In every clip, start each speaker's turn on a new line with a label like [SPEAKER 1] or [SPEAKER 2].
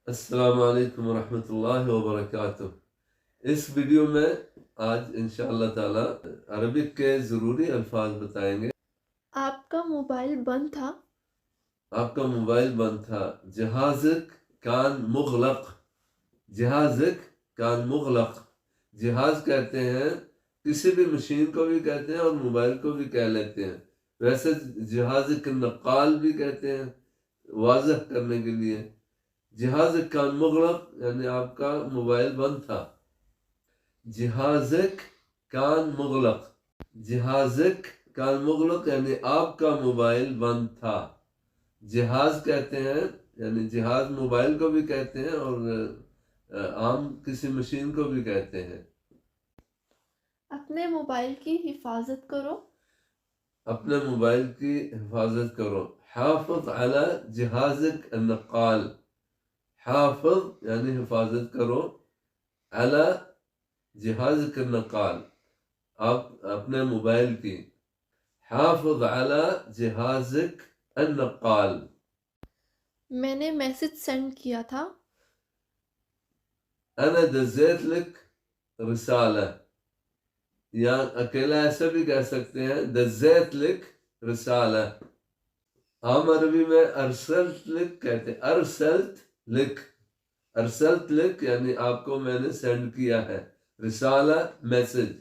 [SPEAKER 1] السلام علیکم ورحمۃ اللہ وبرکاتہ۔ اس ویڈیو میں آج انشاءاللہ تعالی عربک کے ضروری الفاظ بتائیں گے۔
[SPEAKER 2] آپ کا موبائل بند تھا۔
[SPEAKER 1] آپ کا موبائل بند تھا۔ جہازک کان مغلق، جہازک کان مغلق۔ جہاز کہتے ہیں کسی بھی مشین کو بھی کہتے ہیں اور موبائل کو بھی کہہ لیتے ہیں۔ ویسے جہازک نقال بھی کہتے ہیں واضح کرنے کے لیے۔ جہازک کان مغلق یعنی آپ کا موبائل بند تھا۔ جہازک کان مغلق، جہازک کان مغلق یعنی آپ کا موبائل بند تھا۔ جہاز کہتے ہیں یعنی جہاز موبائل کو بھی کہتے ہیں اور عام کسی مشین کو بھی کہتے ہیں۔
[SPEAKER 2] اپنے موبائل کی حفاظت کرو۔
[SPEAKER 1] اپنے موبائل کی حفاظت کرو۔ حافظ علی جہازک النقال، حافظ یعنی حفاظت کرو، علی جہازک النقال آپ اپنے موبائل کی، حافظ علی جہازک النقال۔
[SPEAKER 2] میں نے میسج سینڈ کیا تھا۔
[SPEAKER 1] انا دزیت لک رسالہ، یا اکیلا ایسا بھی کہہ سکتے ہیں دزیت لک رسالہ۔ عام عربی میں ارسلت لک کہتے ہیں، ارسلت لک، ارسلت لک یعنی آپ کو میں نے سینڈ کیا ہے، رسالہ میسج۔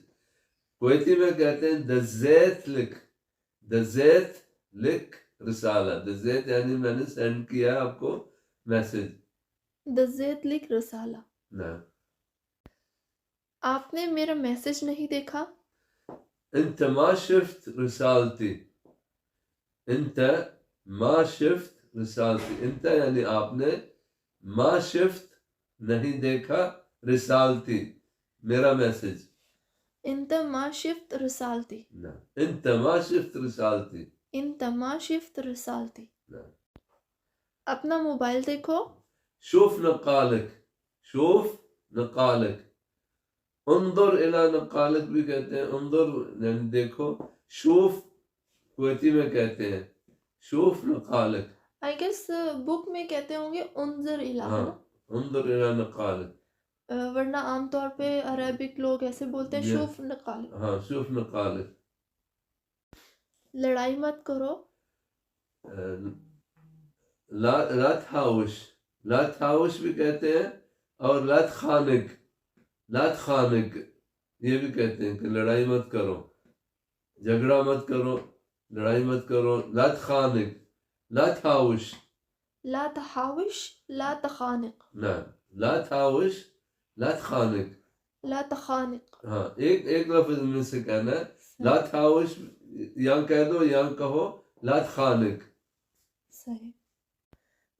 [SPEAKER 1] کویتی میں کہتے ہیں دزیت لک، دزیت لک رسالہ، دزیت یعنی میں نے سینڈ کیا ہے آپ کو میسج۔
[SPEAKER 2] دزیت لک رسالہ۔
[SPEAKER 1] نعم۔
[SPEAKER 2] آپ نے میرا میسج نہیں دیکھا۔
[SPEAKER 1] انت ما شفت رسالتی، انت ما شفت رسالتی، انت یعنی آپ نے، ما شفت نہیں دیکھا، رسالتی میرا میسج۔
[SPEAKER 2] انت ما شفت رسالتی،
[SPEAKER 1] انت ما شفت رسالتی،
[SPEAKER 2] انت ما شفت رسالتی۔
[SPEAKER 1] نعم۔
[SPEAKER 2] اپنا موبائل دیکھو۔
[SPEAKER 1] شوف نقالک، شوف نقالک، انظر الی نقالک بھی کہتے ہیں، انظر یعنی دیکھو، شوف کویتی میں کہتے ہیں شوف نقالک۔
[SPEAKER 2] آئی گیس بک میں کہتے ہوں گے انظر الی،
[SPEAKER 1] ہاں، انظر الی نقالک،
[SPEAKER 2] ورنہ عام طور پہ عربک لوگ ایسے بولتے ہیں
[SPEAKER 1] جی
[SPEAKER 2] شوف نقال۔
[SPEAKER 1] ہاں، شوف نقالک۔
[SPEAKER 2] لڑائی مت کرو۔
[SPEAKER 1] لا تحاوش، لا تحاوش بھی کہتے ہیں اور لا تخانق، لا تخانق یہ بھی کہتے ہیں کہ لڑائی مت کرو، جھگڑا مت کرو، لڑائی مت کرو۔ لا تخانق، لا تحاوش،
[SPEAKER 2] لا تحاوش، لا تخانق،
[SPEAKER 1] نعم، لا تحاوش، لا تخانق۔
[SPEAKER 2] لا تخانق۔
[SPEAKER 1] ہاں، ایک لفظ میں سے کہنا ہے، لا تحاوش یا کہہ دو یا کہو لا تخانق۔
[SPEAKER 2] صحیح۔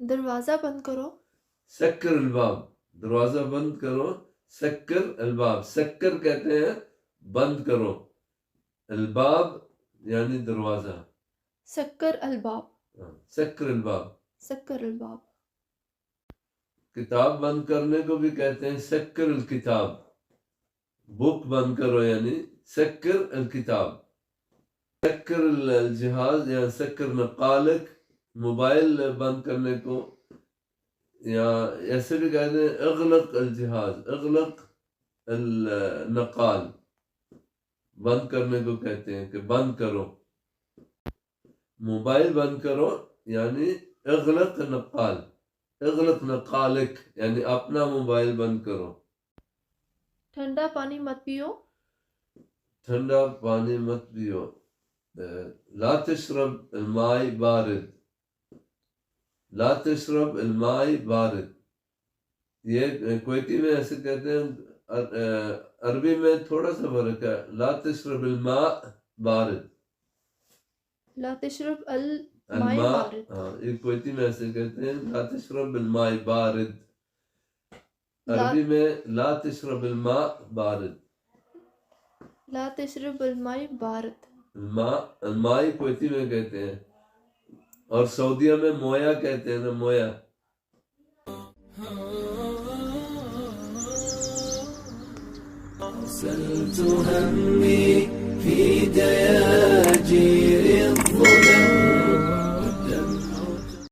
[SPEAKER 2] دروازہ بند کرو۔
[SPEAKER 1] سکر الباب، دروازہ بند کرو، سکر الباب، سکر کہتے ہیں بند کرو، الباب یعنی دروازہ۔
[SPEAKER 2] سکر الباب،
[SPEAKER 1] سکر الباب۔
[SPEAKER 2] سکر الباب۔
[SPEAKER 1] کتاب بند کرنے کو بھی کہتے ہیں سکر الکتاب، بک بند کرو یعنی سکر الکتاب۔ سکر الجہاز یا سکر نقالک، موبائل بند کرنے کو، یا ایسے بھی کہتے ہیں اغلق الجہاز، اغلق النقال، بند کرنے کو کہتے ہیں کہ بند کرو۔ موبائل بند کرو یعنی اغلق نقال، اغلق نقالک یعنی اپنا موبائل بند کرو۔
[SPEAKER 2] ٹھنڈا پانی مت پیو۔
[SPEAKER 1] ٹھنڈا پانی مت پیو۔ لا تشرب الماء بارد، لا تشرب الماء بارد، یہ کویتی میں ایسے کہتے ہیں، عربی میں تھوڑا سا فرق ہے، لا تشرب الماء بارد،
[SPEAKER 2] لا تشرب الماء
[SPEAKER 1] الماء،
[SPEAKER 2] بارد۔
[SPEAKER 1] ہاں یہ کویتی میں ایسے کہتے ہیں لا تشرب الماء بارد، عربی میں لا تشرب الماء بارد،
[SPEAKER 2] لا تشرب الماء بارد۔
[SPEAKER 1] الماء کویتی میں کہتے ہیں، اور سعودیہ میں مویا کہتے ہیں نا، مویا۔
[SPEAKER 3] أرسلت همي في دياجي